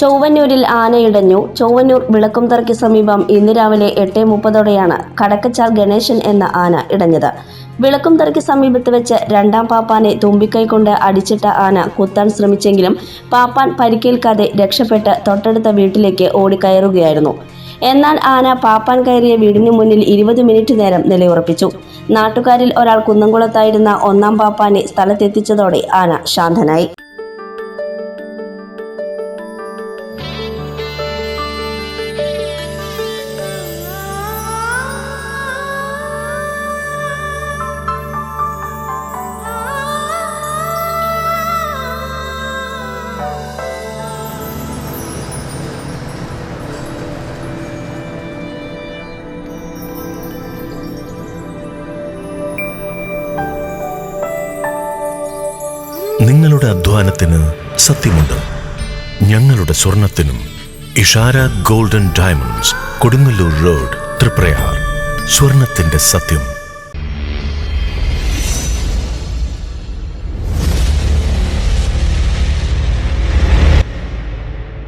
ചൊവ്വന്നൂരിൽ ആനയിടഞ്ഞു. ചൊവ്വന്നൂർ വിളക്കുംതറയ്ക്ക് സമീപം ഇന്ന് രാവിലെ 8:30ഓടെയാണ് കടക്കച്ചാൽ ഗണേശൻ എന്ന ആന ഇടഞ്ഞത്. വിളക്കുംതറയ്ക്ക് സമീപത്ത് വെച്ച് രണ്ടാം പാപ്പാനെ തുമ്പിക്കൈ കൊണ്ട് അടിച്ചിട്ട ആന കുത്താൻ ശ്രമിച്ചെങ്കിലും പാപ്പാൻ പരിക്കേൽക്കാതെ രക്ഷപ്പെട്ട് തൊട്ടടുത്ത വീട്ടിലേക്ക് ഓടിക്കയറുകയായിരുന്നു. എന്നാൽ ആന പാപ്പാൻ കയറിയ വീടിനു മുന്നിൽ 20 മിനിറ്റ് നേരം നിലയുറപ്പിച്ചു. നാട്ടുകാരിൽ ഒരാൾ കുന്നംകുളത്തായിരുന്ന ഒന്നാം പാപ്പാനെ സ്ഥലത്തെത്തിച്ചതോടെ ആന ശാന്തനായി. നിങ്ങളുടെ അധ്വാനത്തിന് സത്യമുണ്ട്. ഞങ്ങളുടെ സ്വർണത്തിനും. Ishara golden diamonds, Kodungallur road, Triprayar. സ്വർണത്തിന്റെ സത്യം.